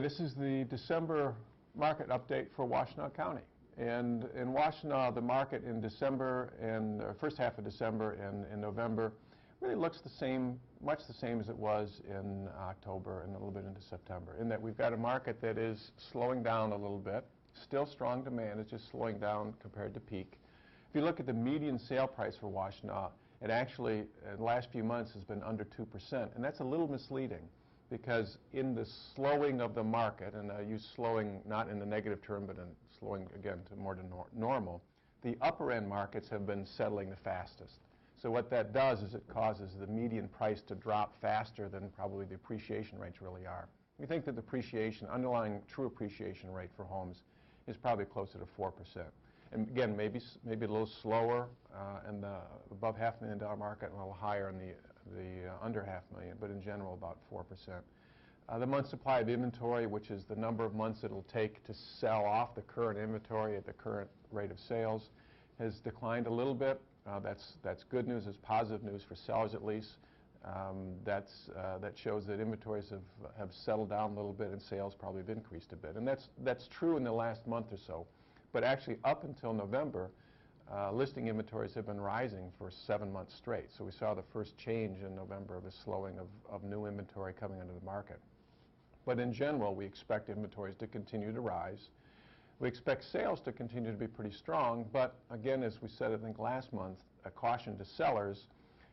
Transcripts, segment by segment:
this is the December market update for Washtenaw County. And in Washtenaw, the market in December and first half of December and in November really looks the same, much the same as it was in October and a little bit into September, in that we've got a market that is slowing down a little bit. Still strong demand, it's just slowing down compared to peak. If you look at the median sale price for Washtenaw, it actually, in the last few months, has been under 2%, and that's a little misleading, because in the slowing of the market, and I use slowing not in the negative term, but in slowing again to more to normal, the upper end markets have been settling the fastest. So what that does is it causes the median price to drop faster than probably the appreciation rates really are. We think that the appreciation, underlying true appreciation rate for homes is probably closer to 4%. And again, maybe a little slower in the above $500,000 market and a little higher in the under $500,000, but in general about 4%. The month supply of inventory, which is the number of months it'll take to sell off the current inventory at the current rate of sales, has declined a little bit. That's good news. It's positive news for sellers at least. That shows that inventories have settled down a little bit and sales probably have increased a bit. And that's true in the last month or so. But actually up until November, listing inventories have been rising for 7 months straight. So we saw the first change in November of the slowing of new inventory coming into the market. But in general, we expect inventories to continue to rise. We expect sales to continue to be pretty strong, but again, as we said, I think last month, a caution to sellers,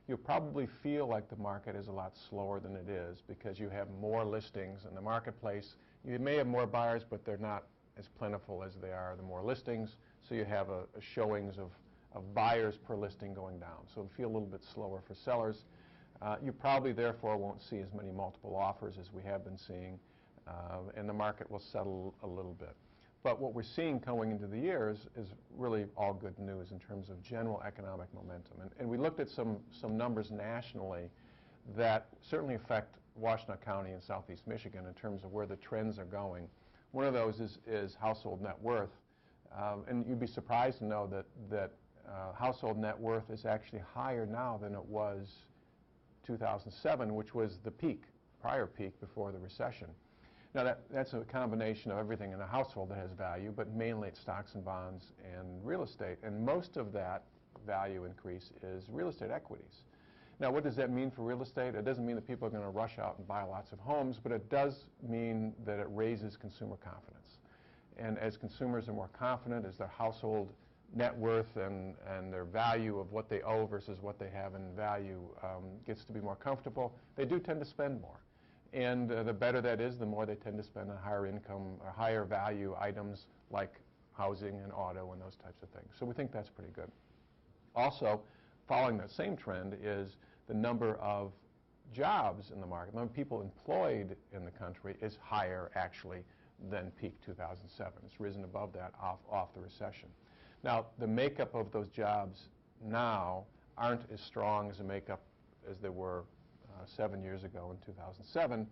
you'll probably feel like the market is a lot slower than it is because you have more listings in the marketplace. You may have more buyers, but they're not as plentiful as they are the more listings, so you have a showings of buyers per listing going down. So it'll feel a little bit slower for sellers. You probably therefore won't see as many multiple offers as we have been seeing, and the market will settle a little bit. But what we're seeing going into the year is really all good news in terms of general economic momentum. And we looked at some numbers nationally that certainly affect Washtenaw County and Southeast Michigan in terms of where the trends are going. One of those is household net worth. And you'd be surprised to know that household net worth is actually higher now than it was 2007, which was the peak, prior peak before the recession. Now that's a combination of everything in a household that has value, but mainly it's stocks and bonds and real estate. And most of that value increase is real estate equities. Now what does that mean for real estate? It doesn't mean that people are going to rush out and buy lots of homes, but it does mean that it raises consumer confidence. And as consumers are more confident, as their household net worth and their value of what they owe versus what they have in value gets to be more comfortable, they do tend to spend more. And the better that is, the more they tend to spend on higher income or higher value items like housing and auto and those types of things. So we think that's pretty good. Also, following that same trend is the number of jobs in the market. The number of people employed in the country is higher actually than peak 2007. It's risen above that off the recession. Now, the makeup of those jobs now aren't as strong as the makeup as they were 7 years ago in 2007,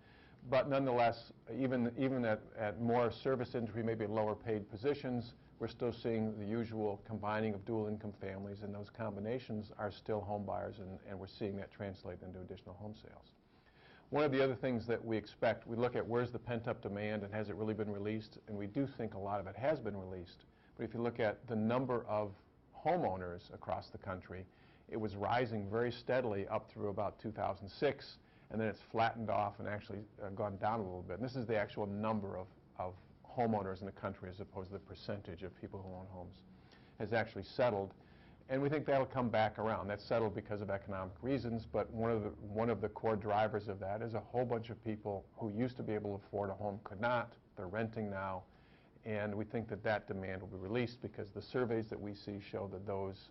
but nonetheless, even at more service industry, maybe lower paid positions, we're still seeing the usual combining of dual income families, and those combinations are still home buyers, and we're seeing that translate into additional home sales. One of the other things that we expect, we look at where's the pent-up demand and has it really been released, and we do think a lot of it has been released, but if you look at the number of homeowners across the country, it was rising very steadily up through about 2006, and then it's flattened off and actually gone down a little bit. And this is the actual number of homeowners in the country as opposed to the percentage of people who own homes, has actually settled. And we think that'll come back around. That's settled because of economic reasons, but one of the core drivers of that is a whole bunch of people who used to be able to afford a home could not. They're renting now, and we think that demand will be released because the surveys that we see show that those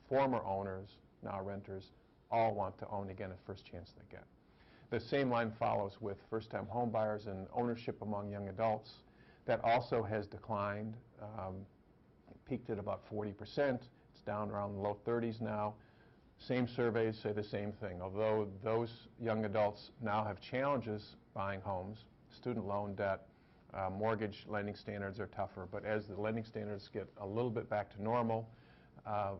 former owners, now renters, all want to own again at first chance they get. The same line follows with first-time home buyers and ownership among young adults. That also has declined. It peaked at about 40%. It's down around the low 30s now. Same surveys say the same thing. Although those young adults now have challenges buying homes, student loan debt, mortgage lending standards are tougher, but as the lending standards get a little bit back to normal,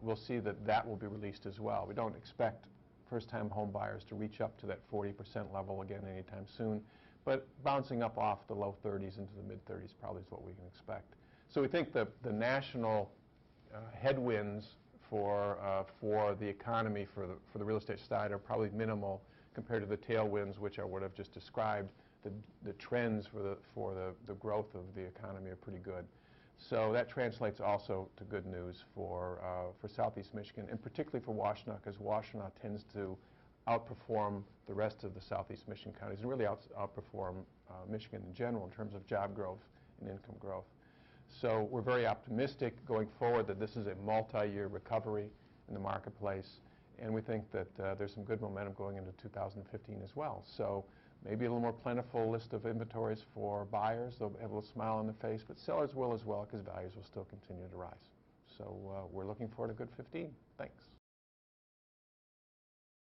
we'll see that will be released as well. We don't expect first-time home buyers to reach up to that 40% level again anytime soon, but bouncing up off the low 30s into the mid-30s probably is what we can expect. So we think the national headwinds for the economy, for the real estate side, are probably minimal compared to the tailwinds, which I would have just described. The trends for the growth of the economy are pretty good. So that translates also to good news for Southeast Michigan, and particularly for Washtenaw, because Washtenaw tends to outperform the rest of the Southeast Michigan counties, and really outperform Michigan in general in terms of job growth and income growth. So we're very optimistic going forward that this is a multi-year recovery in the marketplace, and we think that there's some good momentum going into 2015 as well. So maybe a little more plentiful list of inventories for buyers. They'll have a little smile on their face, but sellers will as well, because values will still continue to rise. So we're looking forward to a good 15. Thanks.